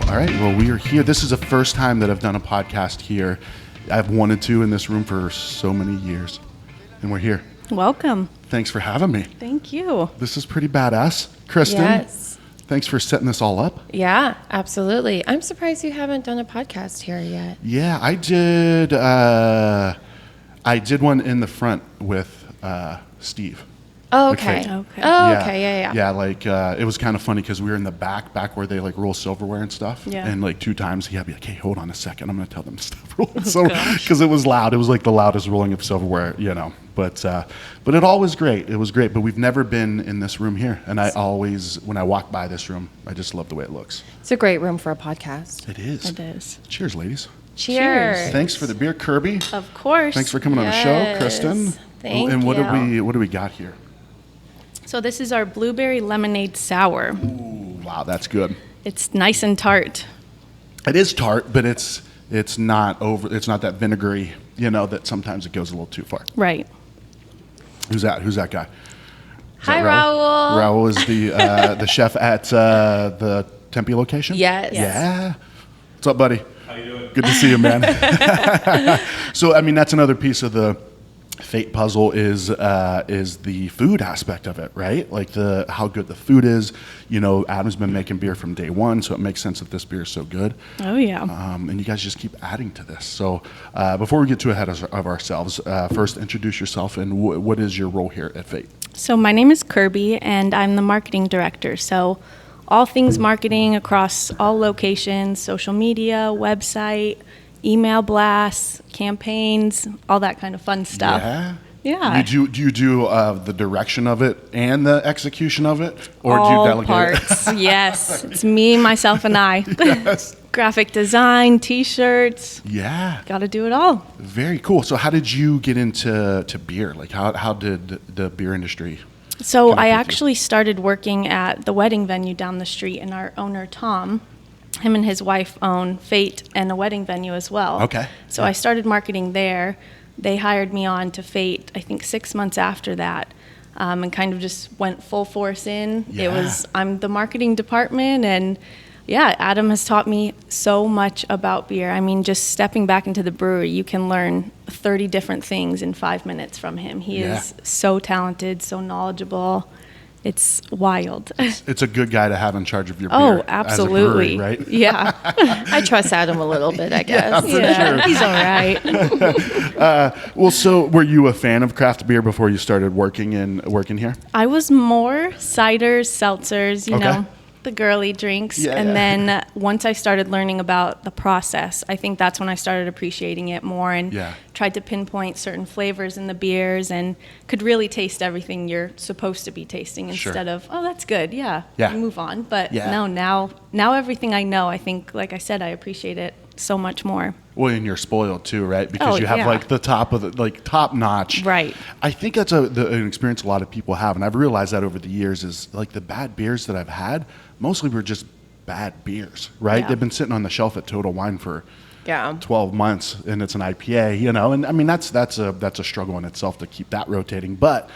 All right, well, we are here. This is the first time that I've done a podcast here. I've wanted to in this room for so many years, and we're here. Welcome. Thanks for having me. Thank you. This is pretty badass. Kristan, Yes. thanks for setting this all up. Yeah, absolutely. I'm surprised you haven't done a podcast here yet. Yeah, I did. I did one in the front with Steve. Oh, With okay. Fate. Okay. Oh, okay. Yeah. Yeah, like it was kind of funny because we were in the back where they like roll silverware and stuff. Yeah. And like 2 times he had to be like, "Hey, hold on a second, I'm gonna tell them to stop rolling." So because it was loud, it was like the loudest rolling of silverware, you know. But it all was great. It was great. But we've never been in this room here, and I always, when I walk by this room, I just love the way it looks. It's a great room for a podcast. It is. It is. Cheers, ladies. Cheers. Thanks for the beer, Kerby. Of course. Thanks for coming on the show, Yes. Kristen. Thank and what you. do we got here? So this is our blueberry lemonade sour. Ooh, wow, that's good. It's nice and tart. It is tart, but it's not that vinegary, you know, that sometimes it goes a little too far. Right. Who's that guy? Is Hi, that Raul. Raul is the chef at the Tempe location? Yes. Yeah. What's up, buddy? How you doing? Good to see you, man. So, I mean, that's another piece of the Fate puzzle is the food aspect of it, right? Like how good the food is. You know, Adam's been making beer from day one, so it makes sense that this beer is so good. Oh, yeah. And you guys just keep adding to this. So before we get too ahead of ourselves, first introduce yourself and what is your role here at Fate? So my name is Kerby, and I'm the marketing director. So all things marketing across all locations, social media, website, email blasts, campaigns, all that kind of fun stuff. Yeah. Yeah. Do you do the direction of it and the execution of it, or all do you delegate parts. Yes. It's me, myself, and I. Yes. Graphic design, T-shirts. Yeah. Got to do it all. Very cool. So how did you get into beer? Like how did the beer industry? So connect I with you? actually started working at the wedding venue down the street, and our owner, Tom, him and his wife own Fate and a wedding venue as well. Okay. So I started marketing there. They hired me on to Fate, I think 6 months after that, and kind of just went full force in. Yeah. I'm the marketing department, and yeah, Adam has taught me so much about beer. I mean, just stepping back into the brewery, you can learn 30 different things in 5 minutes from him. He is so talented, so knowledgeable. It's wild. It's a good guy to have in charge of your beer. Oh, as a brewery, absolutely. right? Yeah. I trust Adam a little bit, I guess. for sure. He's all right. Well, so were you a fan of craft beer before you started working here? I was more ciders, seltzers, you Okay. know, the girly drinks. Yeah, and yeah. then once I started learning about the process, I think that's when I started appreciating it more and Yeah. tried to pinpoint certain flavors in the beers and could really taste everything you're supposed to be tasting Sure. instead of, oh, that's good. Yeah. Yeah. Move on. But Yeah. no, now everything I know, I think, like I said, I appreciate it so much more. Well, and you're spoiled too, right? Because Oh, you have yeah. like the top of top notch. Right. I think that's an experience a lot of people have, and I've realized that over the years is like the bad beers that I've had mostly were just bad beers, right? Yeah. They've been sitting on the shelf at Total Wine for Yeah. 12 months, and it's an IPA, you know. And I mean that's a struggle in itself to keep that rotating, but.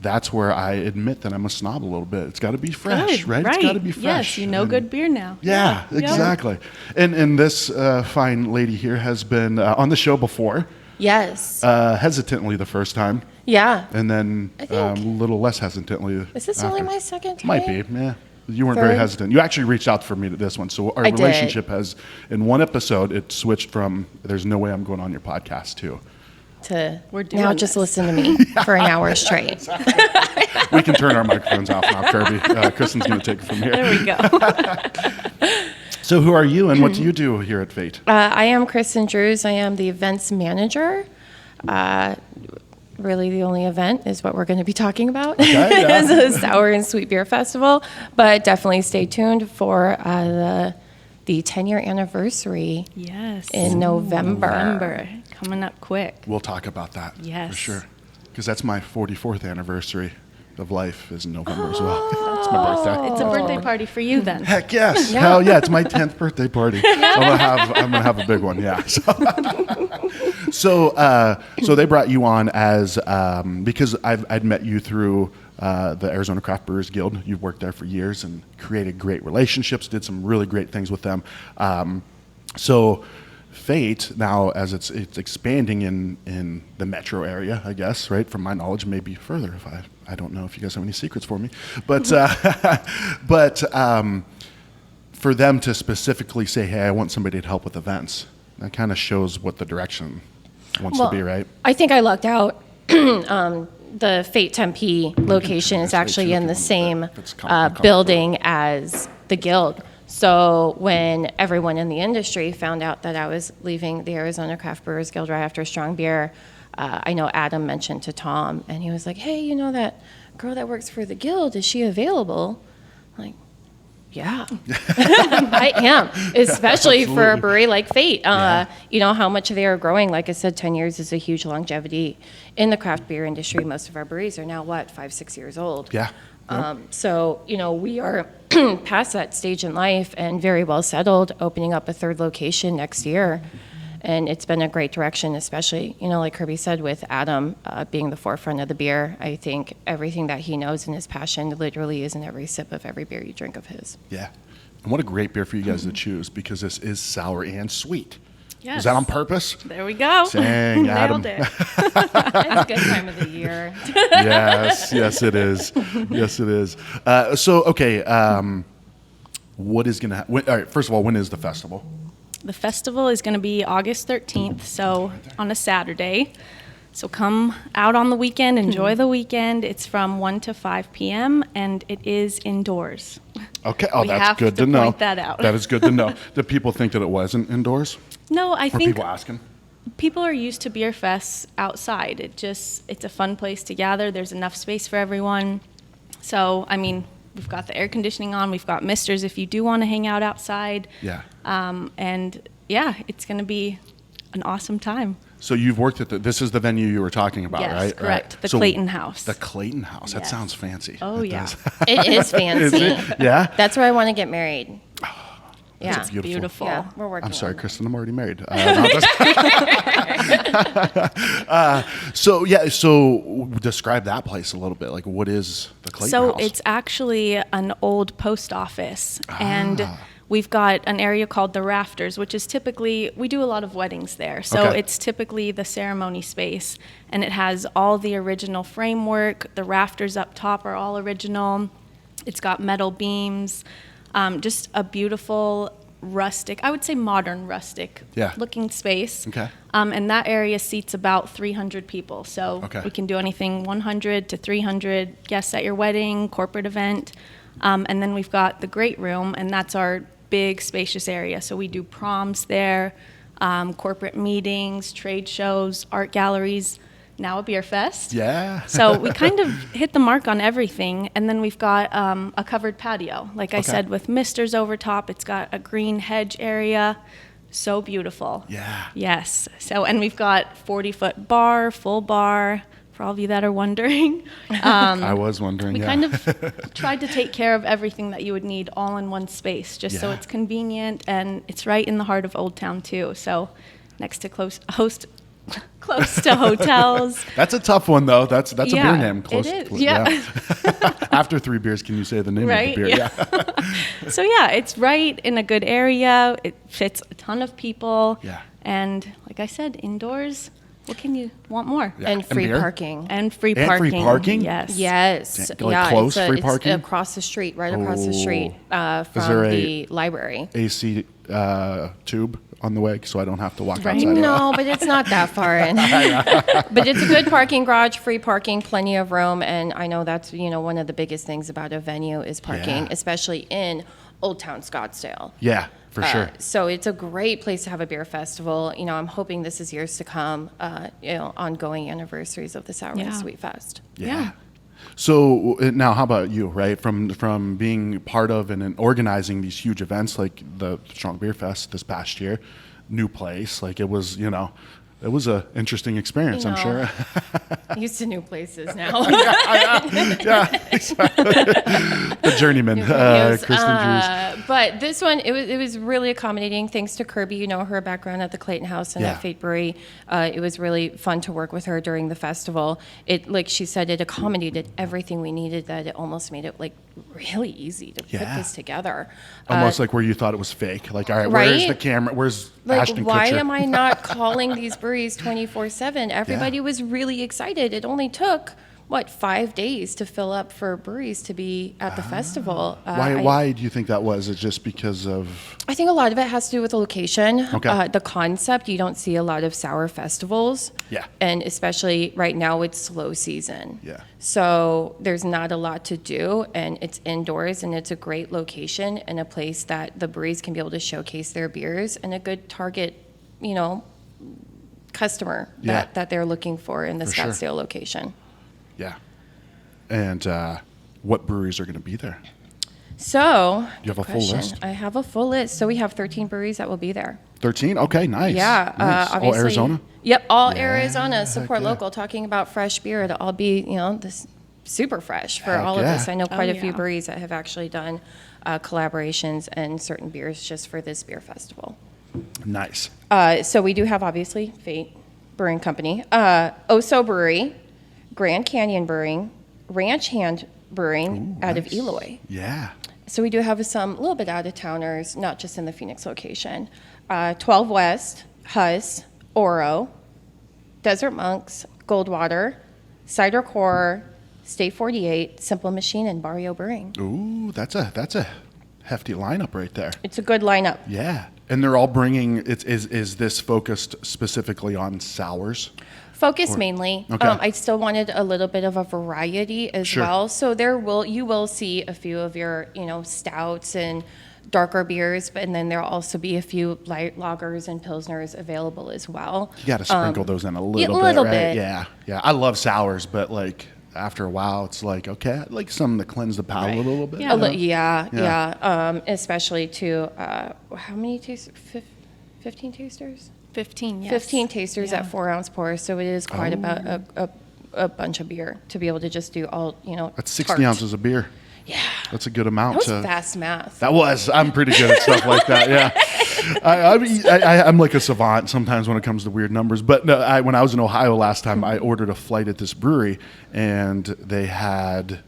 That's where I admit that I'm a snob a little bit. It's got to be fresh, Good, right? It's got to be fresh. Yes, you know And- good beer now. Yeah, Yep. exactly. And this fine lady here has been on the show before, Yes. hesitantly the first time, Yeah. and then I a think- little less hesitantly. Is this after. only my second time? Might be, yeah. You weren't very Third? hesitant. You actually reached out for me to this one. So our I did. relationship has, in one episode, it switched from "There's no way I'm going on your podcast" to To We're doing now just this. listen to me for an hour straight. we can turn our microphones off now, Kerby. Kristen's going to take it from here. There we go. So who are you, and what do you do here at Fate? I am Kristen Drews. I am the events manager. Really, the only event is what we're going to be talking about. Okay, yeah. It's a Sour and Sweet Beer Festival. But definitely stay tuned for the 10-year anniversary Yes. in November. November. Coming up quick. We'll talk about that. Yes. For sure. Because that's my 44th anniversary of life is in November as well. It's my birthday. It's a birthday party for you then. Heck yes. Hell yeah. It's my 10th birthday party. I'm gonna have a big one. Yeah. So they brought you on as because I'd met you through the Arizona Craft Brewers Guild. You've worked there for years and created great relationships, did some really great things with them. So Fate, now as it's expanding in the metro area, I guess, right? From my knowledge, maybe further if I don't know if you guys have any secrets for me. But, for them to specifically say, hey, I want somebody to help with events, that kind of shows what the direction wants to be, right? I think I lucked out. The Fate Tempe location is actually in the same building as the Guild. So when everyone in the industry found out that I was leaving the Arizona Craft Brewers Guild right after Strong Beer, I know Adam mentioned to Tom, and he was like, hey, you know that girl that works for the Guild, is she available? I'm like, yeah, I am, especially for a brewery like Fate. You know how much they are growing. Like I said, 10 years is a huge longevity in the craft beer industry. Most of our breweries are now, 5-6 years old. Yeah. So, we are past that stage in life and very well settled, opening up a third location next year. And it's been a great direction, especially, like Kirby said, with Adam being the forefront of the beer. I think everything that he knows and his passion literally is in every sip of every beer you drink of his. Yeah. And what a great beer for you guys to choose, because this is sour and sweet. Yes. Is that on purpose? There we go. Dang, Adam. Nailed it. It's a good time of the year. Yes, it is. Yes, it is. What is going to happen? All right, first of all, when is the festival? The festival is going to be August 13th, so on a Saturday. So come out on the weekend, enjoy the weekend. It's from 1 to 5 p.m., and it is indoors. Okay. We That's have good to to know. point that out. That is good to know. Do people think that it wasn't indoors? No, I Are think people asking? people are used to beer fests outside. It's a fun place to gather. There's enough space for everyone. So, we've got the air conditioning on. We've got misters if you do want to hang out outside. Yeah. It's going to be an awesome time. So you've worked at this is the venue you were talking about, Yes, right? correct. Right. The So Clayton House. The Clayton House. That Yes. sounds fancy. Oh, That yeah. does. It is fancy. Is it? Yeah? That's where I want to get married. Yeah. That's beautiful. Beautiful. Yeah, we're working I'm sorry, on it. Kristan, I'm already married. So describe that place a little bit. Like, what is the Clayton So House? it's actually an old post office, and we've got an area called the Rafters, which is typically, we do a lot of weddings there. So Okay. it's typically the ceremony space, and it has all the original framework. The rafters up top are all original. It's got metal beams, just a beautiful rustic, I would say modern rustic Yeah. looking space. Okay. And that area seats about 300 people. So Okay. we can do anything 100 to 300 guests at your wedding, corporate event. And then we've got the great room, and that's our big spacious area. So we do proms there, corporate meetings, trade shows, art galleries, now a beer fest. Yeah. So we kind of hit the mark on everything. And then we've got a covered patio. Like I Okay. said, with misters over top, it's got a green hedge area. So beautiful. Yeah. Yes. So, and we've got 40-foot bar, full bar, for all of you that are wondering. I was wondering. We yeah. kind of tried to take care of everything that you would need all in one space, just so Yeah. it's convenient, and it's right in the heart of Old Town too. So next to close to hotels. That's a tough one, though. That's a Yeah, beer name. it is, yeah. After 3 beers, can you say the name Right, of the beer? yeah. So yeah, it's right in a good area. It fits a ton of people. Yeah. And like I said, indoors, what can you want more? Yeah. And free beer? parking. And free And parking. free parking? Yes. Yes. Like close free it's parking? across the street, right across the street there from a- the library. AC tube on the way, so I don't have to walk Right. outside. No, but it's not that far in. But it's a good parking garage, free parking, plenty of room, and I know that's one of the biggest things about a venue is parking, Yeah. especially in Old Town Scottsdale. Yeah, for sure. So it's a great place to have a beer festival. I'm hoping this is years to come. Ongoing anniversaries of the Sour and Yeah. Sweet Fest. Yeah. So now, how about you? Right, from being part of and organizing these huge events like the Strong Beer Fest this past year, new place, like it was, It was an interesting experience, I'm sure. Used to new places now. Yeah, exactly. The journeyman, Kristan Drews. But this one, it was really accommodating. Thanks to Kerby, her background at the Clayton House and at Fate Brewing. It was really fun to work with her during the festival. It, like she said, it accommodated everything we needed. That it almost made it like really easy to put this together. Almost like where you thought it was fake. Like, all right, Right? where's the camera? Where's Like, Ashton why Kutcher? am I not calling these breweries 24/7? Everybody was really excited. It only took 5 days to fill up for breweries to be at the festival. Why do you think that was? Is it just because of? I think a lot of it has to do with the location, Okay. the concept. You don't see a lot of sour festivals. Yeah. And especially right now, it's slow season. Yeah. So there's not a lot to do, and it's indoors, and it's a great location and a place that the breweries can be able to showcase their beers and a good target, customer that they're looking for in the For sure. Scottsdale location. Yeah. And what breweries are going to be there? So, You have good a full question. list? I have a full list. So we have 13 breweries that will be there. 13? Okay, nice. Yeah, Nice. All obviously. Arizona? Yep, all Yeah, Arizona. Support heck yeah. local. Talking about fresh beer, it'll all be this super fresh for Heck all of yeah. this. I know quite a few yeah. breweries that have actually done collaborations and certain beers just for this beer festival. Nice. So we do have obviously Fate Brewing Company, Oso Brewery, Grand Canyon Brewing, Ranch Hand Brewing out of Nice. Eloy. Yeah. So we do have some little bit out of towners, not just in the Phoenix location. 12 West, Huss, Oro, Desert Monks, Goldwater, Cider Core, State 48, Simple Machine, and Barrio Brewing. Ooh, that's a hefty lineup right there. It's a good lineup. Yeah. And they're all bringing, is this focused specifically on sours? Focus mainly. Okay. I still wanted a little bit of a variety as Sure. well. So you will see a few of your, stouts and darker beers, and then there'll also be a few light lagers and pilsners available as well. You got to sprinkle those in a little bit, little right? bit. Yeah. Yeah. I love sours, but like after a while, it's like, okay, I'd like something to cleanse the palate a little bit. Yeah. you know? Yeah. Especially to how many tasters? 15 tasters. 15, yes. 15 tasters Yeah. at 4-ounce pours, so it is quite about a bunch of beer to be able to just do all, That's 60 tart. ounces of beer. Yeah. That's a good amount That was to. fast math. That was. I'm pretty good at stuff like that. Yeah, I'm like a savant sometimes when it comes to weird numbers. But no, when I was in Ohio last time, I ordered a flight at this brewery, and they had.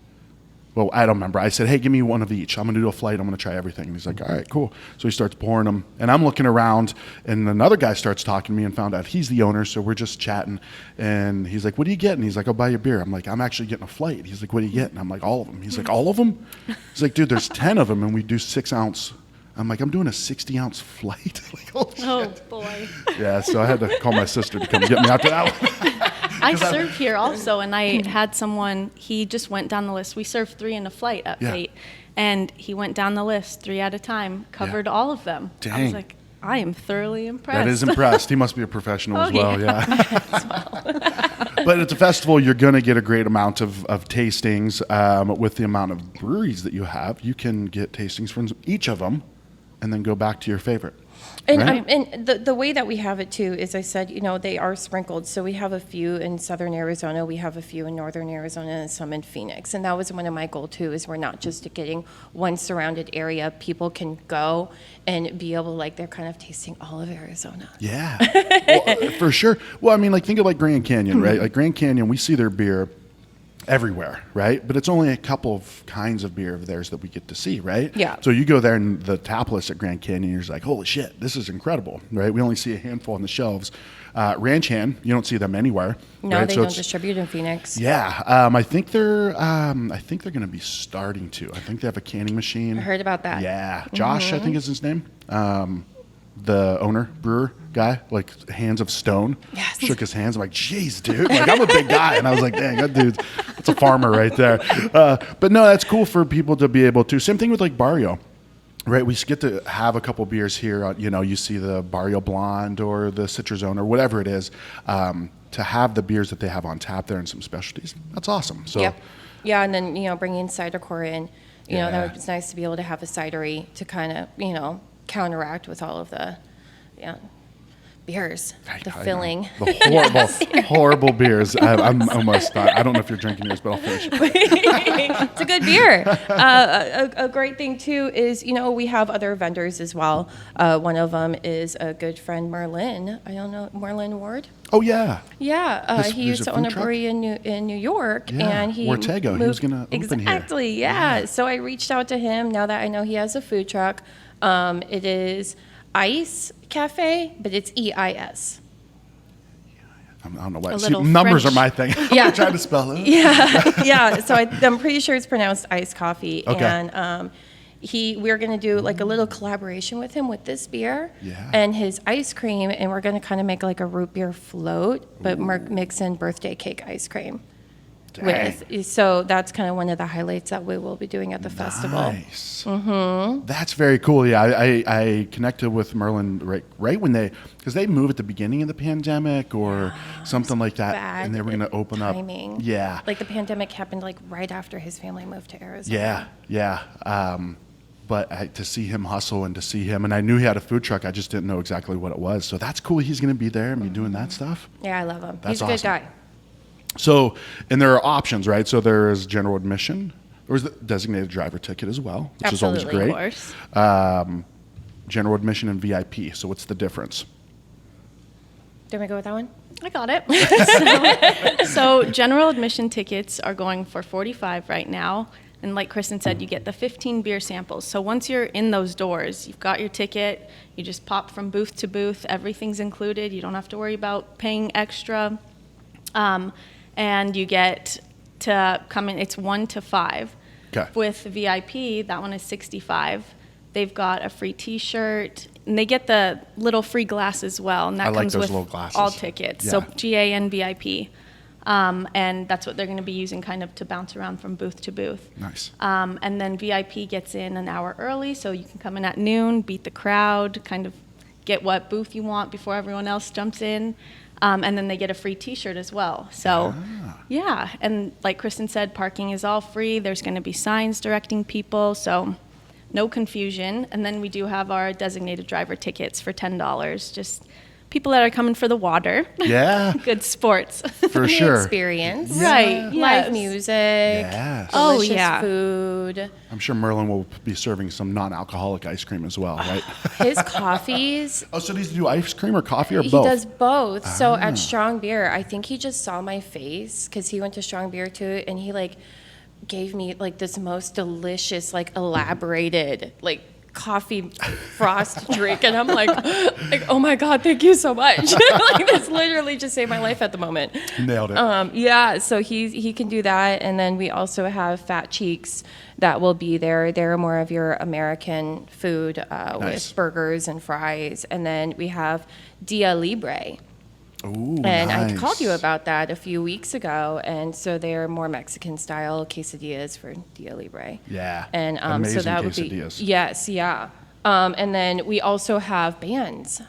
Well, I don't remember. I said, "Hey, give me one of each. I'm going to do a flight. I'm going to try everything." And he's like, "All right, cool." So he starts pouring them, and I'm looking around, and another guy starts talking to me and found out he's the owner. So we're just chatting, and he's like, "What do you get?" And he's like, "I'll buy you a beer." I'm like, "I'm actually getting a flight." He's like, "What do you get?" And I'm like, "All of them." He's like, "All of them?" He's like, "Dude, there's 10 of them, and we do 6-ounce." I'm like, "I'm doing a 60-ounce flight." Like, holy Oh, shit. boy. Yeah, so I had to call my sister to come get me after that one. I serve here also, and I had someone, he just went down the list. We served 3 in a flight at Yeah. Fate, and he went down the list 3 at a time, covered all of them. I Dang. was like, I am thoroughly impressed. That is impressed. He must be a professional as Oh, well, yeah. But at the festival, you're going to get a great amount of tastings. With the amount of breweries that you have, you can get tastings from each of them and then go back to your favorite. And, Right. and the way that we have it too is, I said, they are sprinkled. So we have a few in southern Arizona, we have a few in northern Arizona, and some in Phoenix. And that was one of my goals too, is we're not just getting one surrounded area. People can go and be able to, they're kind of tasting all of Arizona. Yeah, well, for sure. Well, I mean, think of Grand Canyon, right? Like Grand Canyon, we see their beer everywhere, right? But it's only a couple of kinds of beer of theirs that we get to see, right? Yeah. So you go there and the tap list at Grand Canyon, you're just like, holy shit, this is incredible, right? We only see a handful on the shelves. Ranch Hand, you don't see them anywhere. No, right? they So don't it's- distribute in Phoenix. Yeah, I think they're going to be starting to. I think they have a canning machine. I heard about that. Yeah, Josh, I think is his name. The owner, brewer guy, hands of stone. Yes. Shook his hands. I'm like, geez, dude. I'm a big guy. And I was like, dang, that's a farmer right there. But no, that's cool for people to be able to. Same thing with Barrio. Right, we get to have a couple beers here. You see the Barrio Blonde or the Citrazone or whatever it is. To have the beers that they have on tap there and some specialties, that's awesome. So, Yep. Yeah, and then, bringing cider core in, Yeah. that was nice to be able to have a cidery to kind of, counteract with all of the, beers, the I filling. know. The horrible beers. I'm almost done. I don't know if you're drinking yours, but I'll finish it. It's a good beer. A great thing too is, we have other vendors as well. One of them is a good friend, Merlin. I don't know, Merlin Ward? Oh, yeah. Yeah, he used to own a food truck? brewery in New York, Yeah, and he Ortega. He was gonna open here. Exactly, yeah. So I reached out to him now that I know he has a food truck. It is Ice Cafe, but it's EIS. I don't know why. A See, little numbers French. are my thing. Yeah. I'm trying to spell it. Yeah. So I'm pretty sure it's pronounced iced coffee. Okay. And we're going to do like a little collaboration with him with this beer Yeah. and his ice cream, and we're going to kind of make like a root beer float, but mix in birthday cake ice cream. So that's kind of one of the highlights that we will be doing at the festival. Nice. Mm-hmm. That's very cool. Yeah, I connected with Merlin right when because they moved at the beginning of the pandemic or something like that, Bad and they were going to open timing. up. Yeah. Like the pandemic happened like right after his family moved to Arizona. Yeah. But to see him hustle and to see him, and I knew he had a food truck, I just didn't know exactly what it was. So that's cool. He's going to be there and be doing that stuff. Yeah, I love him. That's He's a good awesome. guy. So, and there are options, right? So there is general admission. There was the designated driver ticket as well, which Absolutely. is always great. Of course. General admission and VIP. So what's the difference? Did we go with that one? I got it. So general admission tickets are going for $45 right now. And like Kristan said, you get the 15 beer samples. So once you're in those doors, you've got your ticket, you just pop from booth to booth, everything's included. You don't have to worry about paying extra. And you get to come in, it's 1 to 5. Okay. With VIP, that one is $65. They've got a free T-shirt, and they get the little free glass as well, and that I like comes those with little glasses. all tickets. So Yeah. GA and VIP, and that's what they're going to be using kind of to bounce around from booth to booth. Nice. And then VIP gets in an hour early, so you can come in at noon, beat the crowd, kind of get what booth you want before everyone else jumps in. And then they get a free T-shirt as well. So, yeah. And like Kristan said, parking is all free. There's going to be signs directing people, so no confusion. And then we do have our designated driver tickets for $10. Just people that are coming for the water. Yeah. Good sports. For The sure. experience. Right. Live Yes. music. Yes. Oh, Delicious yeah. food. I'm sure Merlin will be serving some non-alcoholic ice cream as well, right? His coffees. Oh, so does he do ice cream or coffee or He both? does both. So at Strong Beer, I think he just saw my face because he went to Strong Beer too, and he gave me this most delicious, elaborated, coffee frost drink, and I'm like, oh my God, thank you so much. This literally just saved my life at the moment. Nailed it. Yeah, so he can do that, and then we also have Fat Cheeks that will be there. They're more of your American food Nice. with burgers and fries, and then we have Dia Libre. Ooh, And I nice. called you about that a few weeks ago, and so they're more Mexican style quesadillas for Dia Libre. Yeah. And so Amazing that would quesadillas. be yes, yeah. And then we also have bands,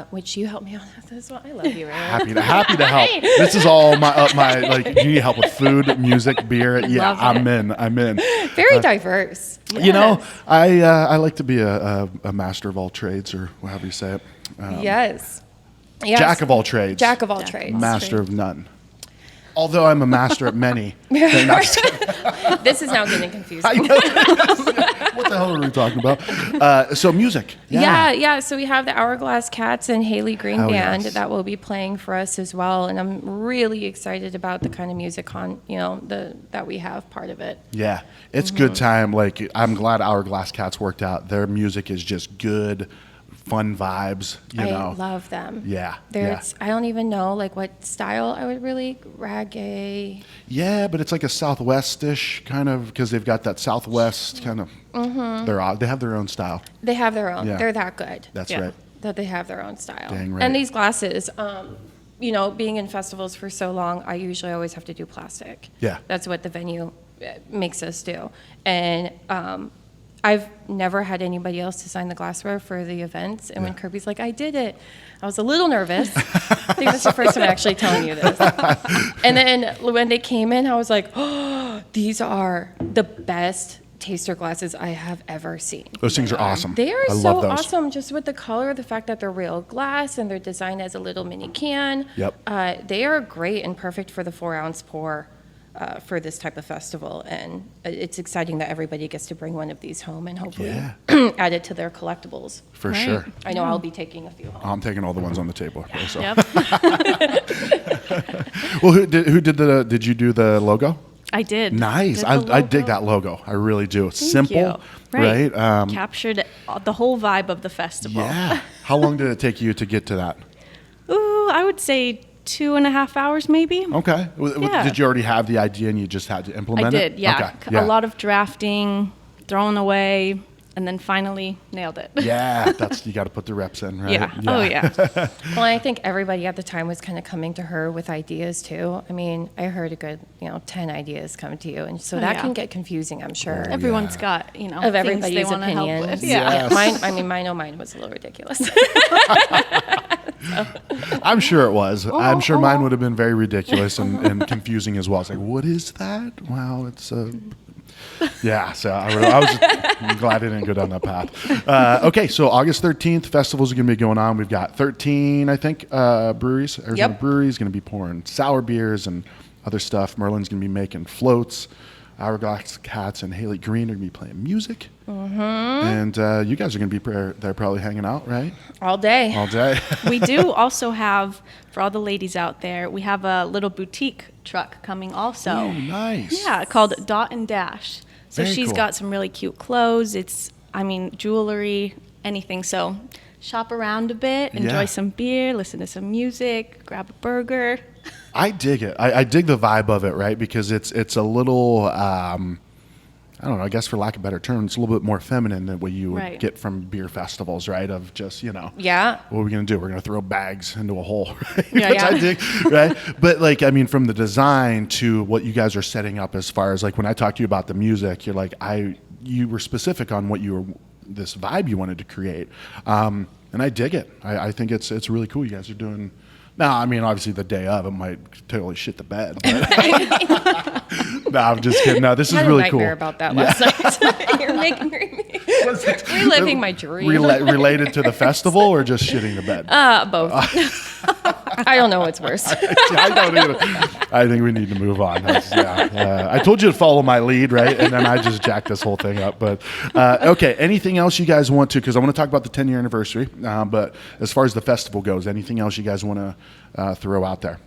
which you helped me on this one. I love you, Ray. Happy to help. This is all my you need help with food, music, beer. Yeah, Love I'm it. in. Very diverse. You know, Yes. I like to be a master of all trades, or however you say it. Yes. Jack of all trades. Jack of all Jack of trades. all Master of none. Although I'm a master at many. Okay, no, just kidding. This is now getting confusing. I know. What the hell are we talking about? So music. Yeah. So we have the Hourglass Cats and Haley Green Oh, Band yes. that will be playing for us as well, and I'm really excited about the kind of music that we have part of it. Yeah, it's good time. I'm glad Hourglass Cats worked out. Their music is just good, fun vibes. You know. I love them. Yeah, There's I don't even know what style I would really reggae. Yeah, but it's like a Southwest-ish kind of, because they've got that Southwest kind of. They have their own style. They have their own. Yeah. They're that good. That's Yeah. right. That they have their own style. Dang right. And these glasses, being in festivals for so long, I usually always have to do plastic. Yeah. That's what the venue makes us do. And I've never had anybody else design the glassware for the events. And when Yeah. Kirby's like, I did it, I was a little nervous. I think that's the first time actually telling you this. And then when they came in, I was like, oh, these are the best taster glasses I have ever seen. Those things are awesome. They are I so love those. awesome, just with the color, the fact that they're real glass and they're designed as a little mini can. Yep. They are great and perfect for the 4-ounce pour for this type of festival. And it's exciting that everybody gets to bring one of these home and hopefully add it to their collectibles. For sure. I know I'll be taking a few home. I'm taking all the ones on the table. Yeah. So. Yep. Well, did you do the logo? I did. Nice. Did the I dig logo. that logo. I really do. It's Thank simple, you. right? Captured the whole vibe of the festival. Yeah. How long did it take you to get to that? Ooh, I would say 2.5 hours maybe. Okay. Yeah. Did you already have the idea and you just had to implement I it? did, yeah. Okay. A lot of drafting, throwing away, and then finally nailed it. Yeah, you got to put the reps in, right? Yeah. Oh, yeah. Well, I think everybody at the time was kind of coming to her with ideas too. I mean, I heard a good, 10 ideas come to you, and so that can get confusing, I'm sure. Everyone's got, Of things everybody's they want to help opinions. with. Yes. Mine was a little ridiculous. I'm sure it was. I'm sure mine would have been very ridiculous and confusing as well. It's like, what is that? Wow, it's yeah, so I was just glad I didn't go down that path. Okay, so August 13th, festivals are going to be going on. We've got 13, I think, breweries. Arizona Breweries going to be pouring sour beers and other stuff. Merlin's going to be making floats. Hourglass Cats and Haley Green are going to be playing music. And you guys are going to be there probably hanging out, right? All day. All day. We do also have, for all the ladies out there, we have a little boutique truck coming also. Oh, nice. Yeah, called Dot and Dash. So Very she's cool. got some really cute clothes. Jewelry, anything. So shop around a bit, enjoy some beer, listen to some music, grab a burger. I dig it. I dig the vibe of it, right? Because it's a little, I don't know, I guess for lack of a better term, it's a little bit more feminine than what you would get from beer festivals, right? Of just, Yeah. what are we going to do? We're going to throw bags into a hole, right? Yeah, Which I dig, right? But from the design to what you guys are setting up as far as when I talk to you about the music, you're like, you were specific on what this vibe you wanted to create. And I dig it. I think it's really cool. You guys are doing. Now, obviously the day of, it might totally shit the bed. But no, I'm just kidding. No, this is really cool. I had a nightmare about that last night. You're making me reliving my dream. Related to the festival or just shitting the bed? Both. I don't know what's worse. I don't either. I think we need to move on. I told you to follow my lead, right? And then I just jacked this whole thing up. But okay, anything else you guys want to? Because I want to talk about the 10-year anniversary. But as far as the festival goes, anything else you guys want to throw out there?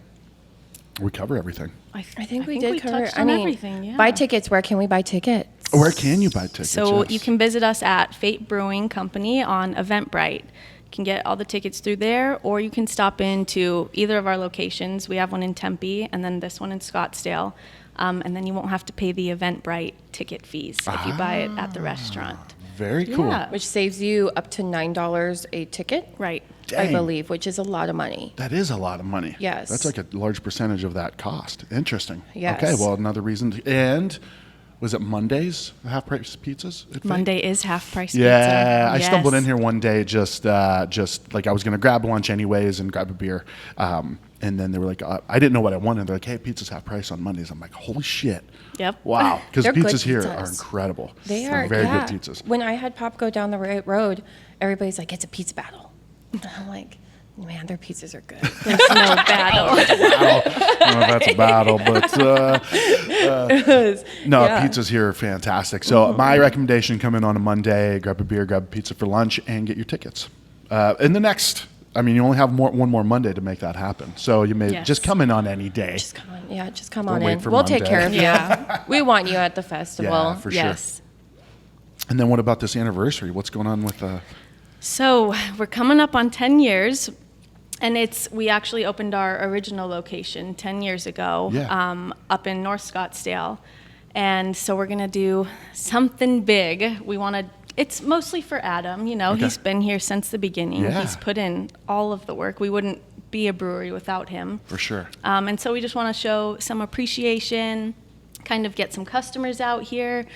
We cover everything. I think we did cover everything. Yeah. Buy tickets. Where can we buy tickets? Where can you buy tickets? So Yes. you can visit us at Fate Brewing Company on Eventbrite. You can get all the tickets through there, or you can stop into either of our locations. We have one in Tempe and then this one in Scottsdale. And then you won't have to pay the Eventbrite ticket fees if you buy it at the restaurant. Very cool. Yeah. Which saves you up to $9 a ticket. Right. Dang. I believe, which is a lot of money. That is a lot of money. Yes. That's like a large percentage of that cost. Interesting. Yes. Okay, well, another reason. And was it Mondays, half-price pizzas? at Fate? Monday is half price pizza. Yeah, I stumbled in Yes. here one day just like I was going to grab lunch anyways and grab a beer. And then they were like, I didn't know what I wanted. They're like, hey, pizza's half price on Mondays. I'm like, holy shit. Yep. Wow. Because They're good pizzas here pizzas. are incredible. They They're are very yeah. good pizzas. When I had Pop go down the road, everybody's like, it's a pizza battle. And I'm like, man, their pizzas are good. There's no battle. I don't know if that's a battle, but no, pizzas here are fantastic. So my recommendation: come in on a Monday, grab a beer, grab a pizza for lunch, and get your tickets. In the next, you only have one more Monday to make that happen. So you may just come in on any day. Just come on. Yeah, just come Don't on wait in. for We'll take Monday. care of you. Yeah. We want you at the festival. Yeah, for sure. Yes. And then what about this anniversary? What's going on with So we're coming up on 10 years. And we actually opened our original location 10 years ago up in North Scottsdale. And so we're going to do something big. It's mostly for Adam. He's been here since the beginning. Yeah. He's put in all of the work. We wouldn't be a brewery without him. For sure. And so we just want to show some appreciation, kind of get some customers out here.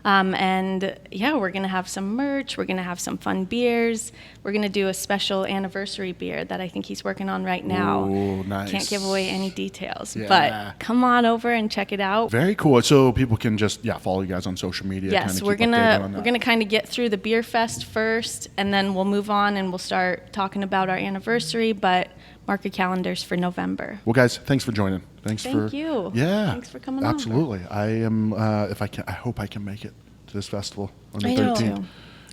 And yeah, we're going to have some merch. We're going to have some fun beers. We're going to do a special anniversary beer that I think he's working on right now. Ooh, nice. Can't give away any details, Yeah. but come on over and check it out. Very cool. So people can just follow you guys on social media. Yes, kinda we're keep updated on gonna that. kind of get through the beer fest first, and then we'll move on and we'll start talking about our anniversary. But mark your calendars for November. Well, guys, thanks for joining. Thanks Thank for you. Yeah, Thanks for coming over. Absolutely. I am. If I can, I hope I can make it to this festival on the I know. 13th. 'Cause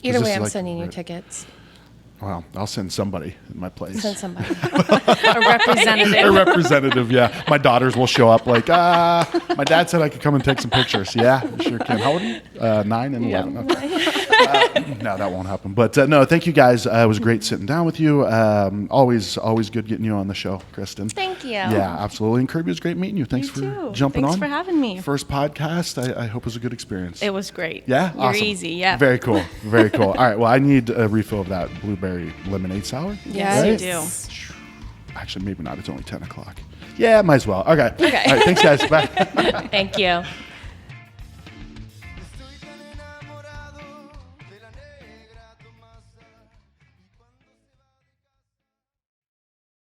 Either this way, is I'm like- sending you tickets. Well, I'll send somebody in my place. Send somebody. A representative. A representative, yeah. My daughters will show up like, my dad said I could come and take some pictures. Yeah, you sure can. How old are you? 9 and 11. Okay. No, that won't happen. But no, thank you guys. It was great sitting down with you. Always good getting you on the show, Kristan. Thank you. Yeah, absolutely. And Kerby, it was great meeting you. Thanks You for too. jumping on. Thanks for having me. First podcast. I hope it was a good experience. It was great. Yeah? You're Awesome. easy. Yeah. Very cool. Very cool. All right. Well, I need a refill of that blueberry lemonade sour. Yes, Right? you do. Actually, maybe not. It's only 10 o'clock. Yeah, might as well. Okay. Okay. All right. Thanks, guys. Bye. Thank you.